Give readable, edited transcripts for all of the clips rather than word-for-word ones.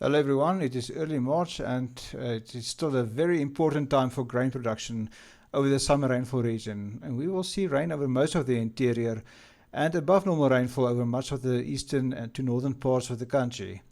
Hello everyone, it is early March and it is still a very important time for grain production over the summer rainfall region, and we will see rain over most of the interior and above normal rainfall over much of the eastern and to northern parts of the country.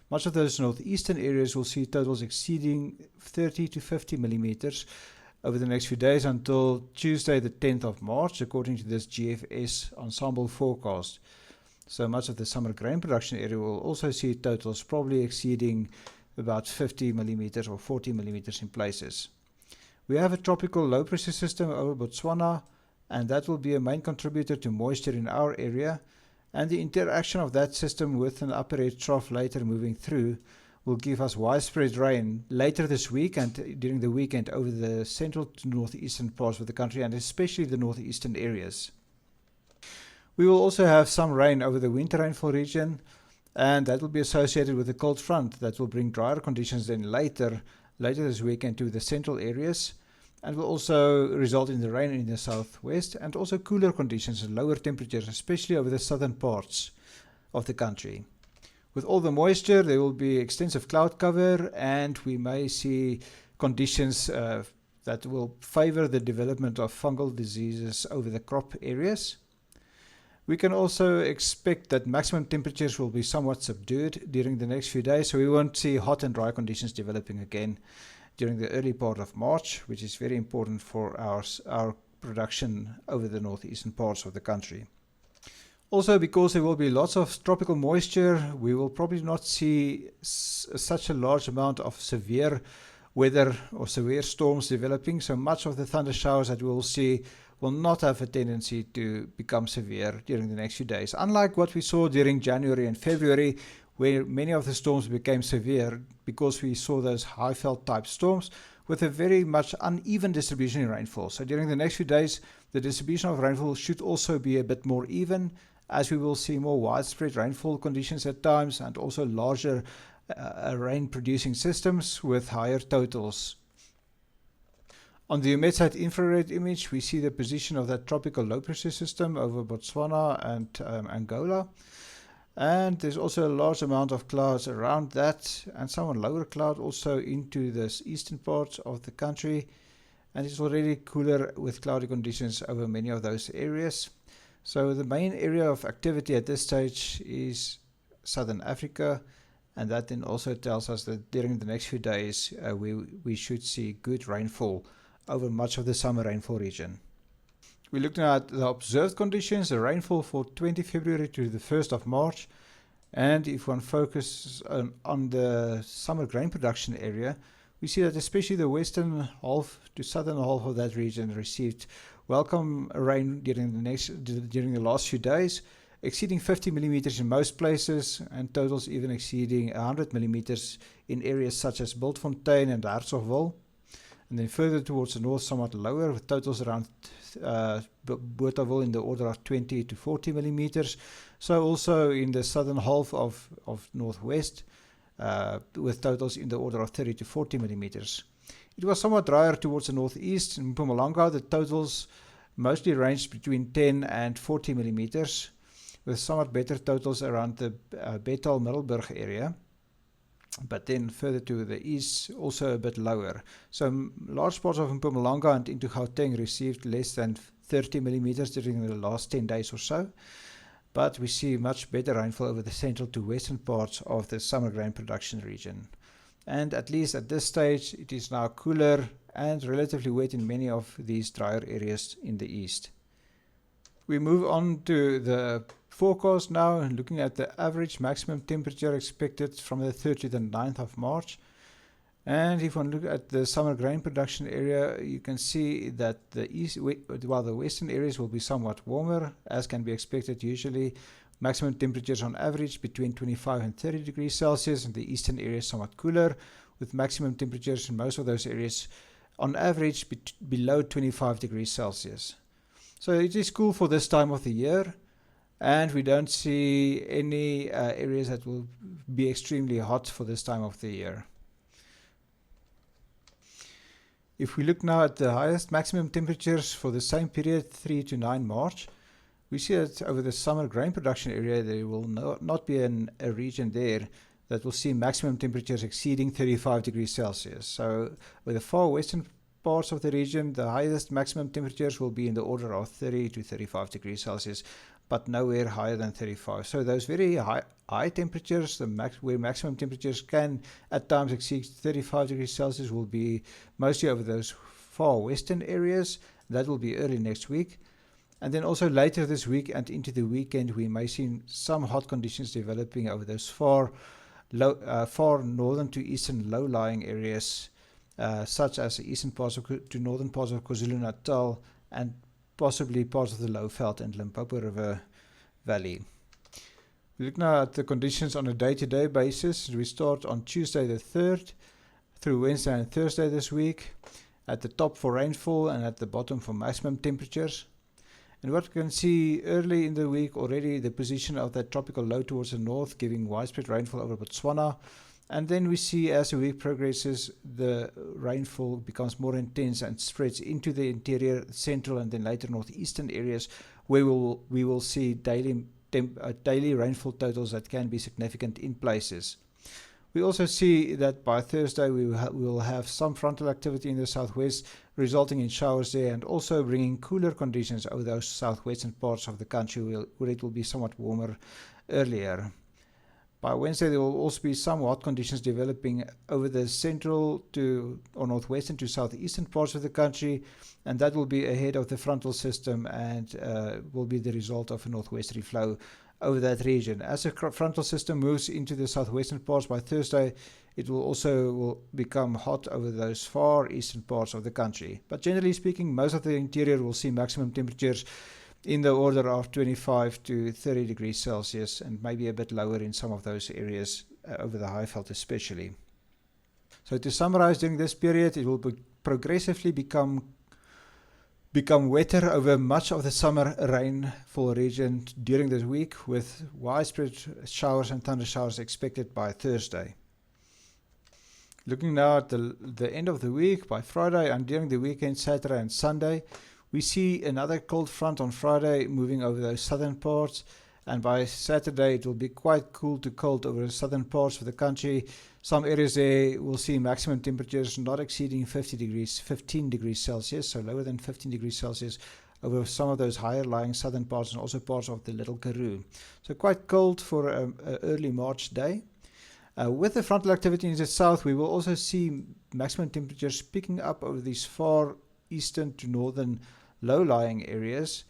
Much of those northeastern areas will see totals exceeding 30 to 50 millimeters over the next few days until Tuesday the 10th of March, according to this GFS ensemble forecast. So much of the summer grain production area will also see totals probably exceeding about 50 millimeters or 40 millimeters in places. We have a tropical low pressure system over Botswana, and that will be a main contributor to moisture in our area, and the interaction of that system with an upper air trough later moving through will give us widespread rain later this week and during the weekend over the central to northeastern parts of the country, and especially the northeastern areas. We will also have some rain over the winter rainfall region, and that will be associated with a cold front that will bring drier conditions then later this weekend to the central areas, and will also result in the rain in the southwest and also cooler conditions and lower temperatures, especially over the southern parts of the country. With all the moisture, there will be extensive cloud cover, and we may see conditions that will favor the development of fungal diseases over the crop areas. We can also expect that maximum temperatures will be somewhat subdued during the next few days, so we won't see hot and dry conditions developing again during the early part of March, which is very important for our production over the northeastern parts of the country. Also, because there will be lots of tropical moisture, we will probably not see such a large amount of severe weather or severe storms developing, so much of the thunder showers that we will see will not have a tendency to become severe during the next few days. Unlike what we saw during January and February, where many of the storms became severe because we saw those Highveld type storms with a very much uneven distribution in rainfall. So during the next few days, the distribution of rainfall should also be a bit more even, as we will see more widespread rainfall conditions at times and also larger rain producing systems with higher totals. On the EUMETSAT infrared image, we see the position of that tropical low pressure system over Botswana and Angola. And there's also a large amount of clouds around that, and somewhat lower cloud also into the eastern parts of the country. And it's already cooler with cloudy conditions over many of those areas. So the main area of activity at this stage is Southern Africa, and that then also tells us that during the next few days we should see good rainfall over much of the summer rainfall region. We looked at the observed conditions, the rainfall for 20 February to the 1st of March. And if one focuses on the summer grain production area, we see that especially the western half to southern half of that region received welcome rain during the last few days, exceeding 50 millimeters in most places, and totals even exceeding 100 millimeters in areas such as Bultfontein and Hertzogville. And then further towards the north, somewhat lower, with totals around Bothaville in the order of 20 to 40 millimeters. So also in the southern half of northwest, with totals in the order of 30 to 40 millimeters. It was somewhat drier towards the northeast. In Mpumalanga, the totals mostly ranged between 10 and 40 millimeters, with somewhat better totals around the Bethal-Middelburg area. But then further to the east, also a bit lower. So large parts of Mpumalanga and into Gauteng received less than 30 millimeters during the last 10 days or so. But we see much better rainfall over the central to western parts of the summer grain production region. And at least at this stage, it is now cooler and relatively wet in many of these drier areas in the east. We move on to the forecast now, looking at the average maximum temperature expected from the 3rd to the 9th of March. And if one look at the summer grain production area, you can see that while the western areas will be somewhat warmer, as can be expected usually, maximum temperatures on average between 25 and 30 degrees Celsius, and the eastern areas somewhat cooler, with maximum temperatures in most of those areas on average below 25 degrees Celsius. So it is cool for this time of the year, and we don't see any areas that will be extremely hot for this time of the year. If we look now at the highest maximum temperatures for the same period, 3 to 9 March, we see that over the summer grain production area, there will not be a region there that will see maximum temperatures exceeding 35 degrees Celsius. So with the far western parts of the region, the highest maximum temperatures will be in the order of 30 to 35 degrees Celsius, but nowhere higher than 35. So those very high temperatures, where maximum temperatures can at times exceed 35 degrees Celsius, will be mostly over those far western areas. That will be early next week. And then also later this week and into the weekend, we may see some hot conditions developing over those far northern to eastern low-lying areas, such as the eastern parts to northern parts of KwaZulu-Natal and possibly parts of the Lowveld and Limpopo River Valley. We look now at the conditions on a day-to-day basis. We start on Tuesday the 3rd through Wednesday and Thursday this week, at the top for rainfall and at the bottom for maximum temperatures. And what we can see early in the week already, the position of that tropical low towards the north, giving widespread rainfall over Botswana. And then we see as the week progresses, the rainfall becomes more intense and spreads into the interior, central, and then later northeastern areas, where we will see daily rainfall totals that can be significant in places. We also see that by Thursday we will have some frontal activity in the southwest, resulting in showers there and also bringing cooler conditions over those southwestern parts of the country where it will be somewhat warmer earlier. By Wednesday, there will also be some hot conditions developing over the central to or northwestern to southeastern parts of the country, and that will be ahead of the frontal system and will be the result of a northwesterly flow over that region. As the frontal system moves into the southwestern parts by Thursday, it will also become hot over those far eastern parts of the country. But generally speaking, most of the interior will see maximum temperatures in the order of 25 to 30 degrees Celsius and maybe a bit lower in some of those areas over the Highveld especially. So to summarize, during this period, it will progressively become wetter over much of the summer rainfall region during this week, with widespread showers and thunder showers expected by Thursday. Looking now at the end of the week, by Friday and during the weekend, Saturday and Sunday, we see another cold front on Friday moving over those southern parts, and by Saturday it will be quite cool to cold over the southern parts of the country. Some areas there will see maximum temperatures not exceeding 15 degrees Celsius, so lower than 15 degrees Celsius over some of those higher lying southern parts and also parts of the Little Karoo. So quite cold for an early March day. With the frontal activity in the south, we will also see maximum temperatures picking up over these far eastern to northern low-lying areas,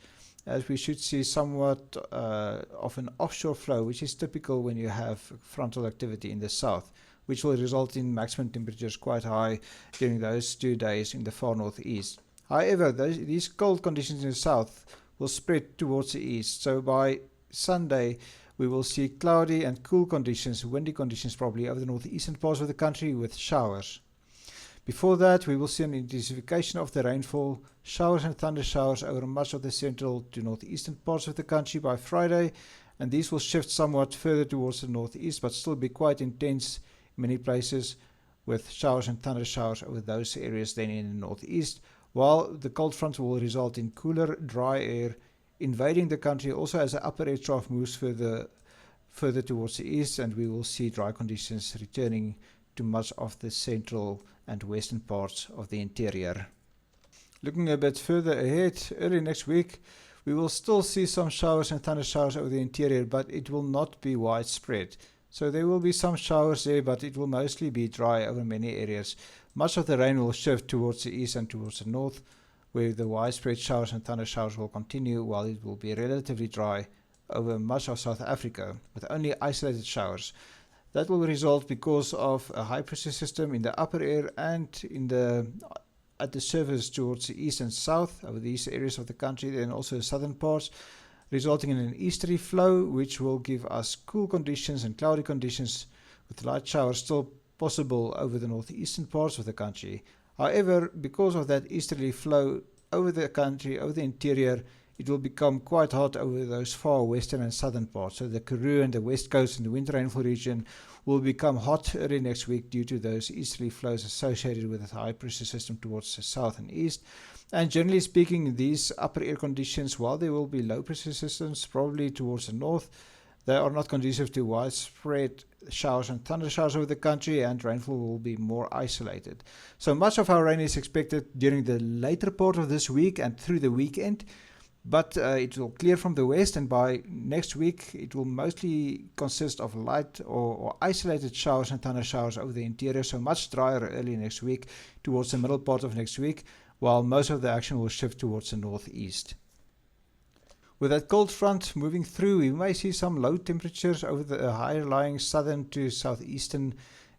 as we should see somewhat of an offshore flow, which is typical when you have frontal activity in the south, which will result in maximum temperatures quite high during those 2 days in the far northeast. However, these cold conditions in the south will spread towards the east, so by Sunday we will see cloudy and cool conditions, windy conditions probably over the northeastern parts of the country with showers. Before that, we will see an intensification of the rainfall, showers and thunder showers over much of the central to northeastern parts of the country by Friday, and these will shift somewhat further towards the northeast, but still be quite intense in many places, with showers and thunder showers over those areas then in the northeast, while the cold front will result in cooler, dry air invading the country also as the upper air trough moves further towards the east, and we will see dry conditions returning to much of the central and western parts of the interior. Looking a bit further ahead, early next week, we will still see some showers and thunder showers over the interior, but it will not be widespread. So there will be some showers there, but it will mostly be dry over many areas. Much of the rain will shift towards the east and towards the north, where the widespread showers and thunder showers will continue, while it will be relatively dry over much of South Africa, with only isolated showers. That will result because of a high pressure system in the upper air and at the surface towards the east and south over these areas of the country, and also the southern parts, resulting in an easterly flow, which will give us cool conditions and cloudy conditions with light showers still possible over the northeastern parts of the country. However, because of that easterly flow over the country, over the interior, it will become quite hot over those far western and southern parts. So the Karoo and the west coast and the winter rainfall region will become hot early next week due to those easterly flows associated with a high pressure system towards the south and east. And generally speaking, these upper air conditions, while there will be low pressure systems probably towards the north, they are not conducive to widespread showers and thunder showers over the country, and rainfall will be more isolated. So much of our rain is expected during the later part of this week and through the weekend, but it will clear from the west, and by next week it will mostly consist of light or isolated showers and thunder showers over the interior, so much drier early next week towards the middle part of next week, while most of the action will shift towards the northeast. With that cold front moving through, we may see some low temperatures over the higher lying southern to southeastern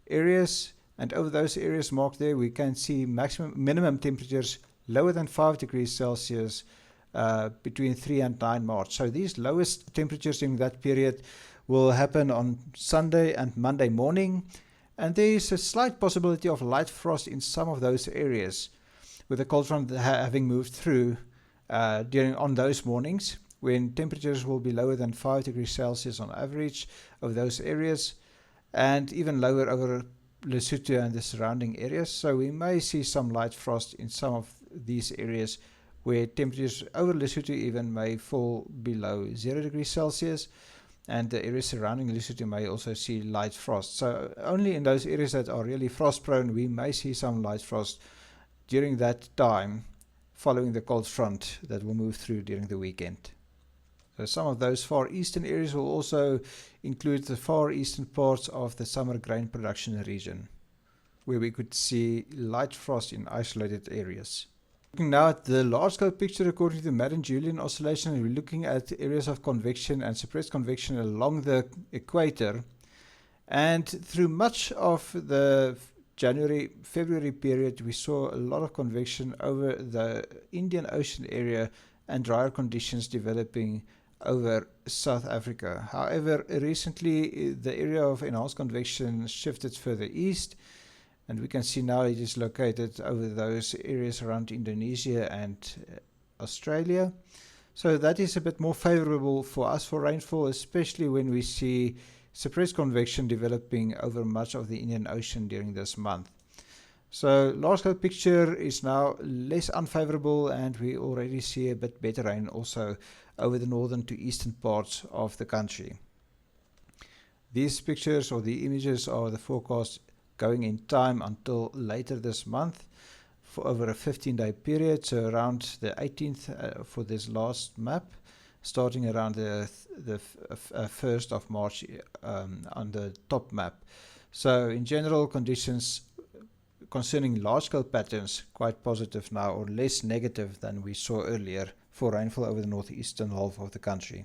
areas, and over those areas marked there we can see minimum temperatures lower than 5 degrees Celsius between 3 and 9 March. So these lowest temperatures during that period will happen on Sunday and Monday morning, and there is a slight possibility of light frost in some of those areas, with the cold front having moved through on those mornings, when temperatures will be lower than 5 degrees Celsius on average over those areas, and even lower over Lesotho and the surrounding areas. So we may see some light frost in some of these areas, where temperatures over Lesotho even may fall below 0 degrees Celsius, and the areas surrounding Lesotho may also see light frost. So only in those areas that are really frost prone, we may see some light frost during that time, following the cold front that will move through during the weekend. So some of those far eastern areas will also include the far eastern parts of the summer grain production region, where we could see light frost in isolated areas. Looking now at the large-scale picture according to the Madden-Julian oscillation, we're looking at areas of convection and suppressed convection along the equator. And through much of the January-February period, we saw a lot of convection over the Indian Ocean area and drier conditions developing over South Africa. However, recently the area of enhanced convection shifted further east, and we can see now it is located over those areas around Indonesia and Australia. So that is a bit more favorable for us for rainfall, especially when we see suppressed convection developing over much of the Indian Ocean during this month. So large-scale picture is now less unfavorable, and we already see a bit better rain also over the northern to eastern parts of the country. These pictures or the images are the forecast going in time until later this month for over a 15-day period, so around the 18th for this last map, starting around the 1st of March on the top map. So in general, conditions concerning large-scale patterns quite positive now, or less negative than we saw earlier for rainfall over the northeastern half of the country.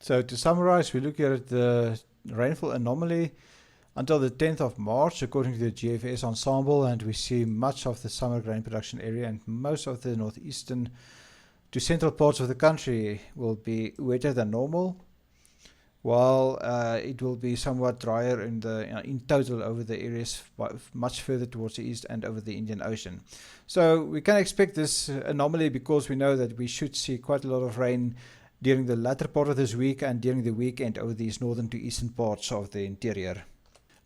So to summarize, we look at the rainfall anomaly until the 10th of March according to the GFS ensemble, and we see much of the summer grain production area and most of the northeastern to central parts of the country will be wetter than normal, while it will be somewhat drier in total over the areas much further towards the east and over the Indian Ocean. So we can expect this anomaly because we know that we should see quite a lot of rain during the latter part of this week and during the weekend over these northern to eastern parts of the interior.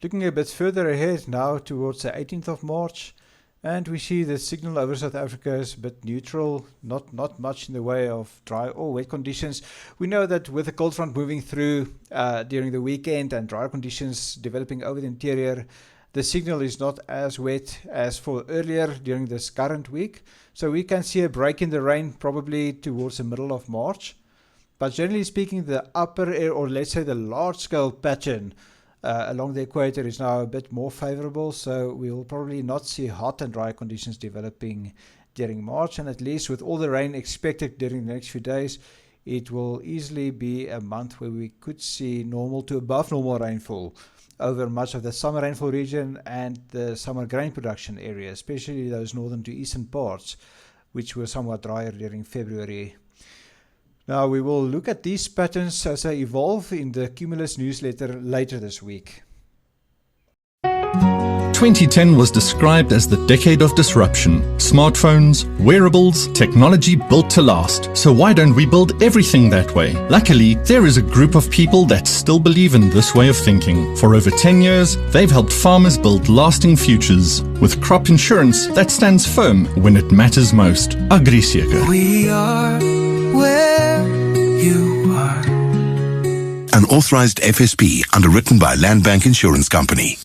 Looking a bit further ahead now towards the 18th of March, and we see the signal over South Africa is a bit neutral, not much in the way of dry or wet conditions. We know that with the cold front moving through during the weekend and drier conditions developing over the interior, the signal is not as wet as for earlier during this current week. So we can see a break in the rain probably towards the middle of March. But generally speaking, the upper air, or let's say the large scale pattern along the equator is now a bit more favorable, so we will probably not see hot and dry conditions developing during March, and at least with all the rain expected during the next few days, it will easily be a month where we could see normal to above normal rainfall over much of the summer rainfall region and the summer grain production area, especially those northern to eastern parts, which were somewhat drier during February. Now, we will look at these patterns as they evolve in the Cumulus newsletter later this week. 2010 was described as the decade of disruption. Smartphones, wearables, technology built to last. So why don't we build everything that way? Luckily, there is a group of people that still believe in this way of thinking. For over 10 years, they've helped farmers build lasting futures with crop insurance that stands firm when it matters most. AgriSeker. We are where you are. an authorized FSP underwritten by Land Bank Insurance Company.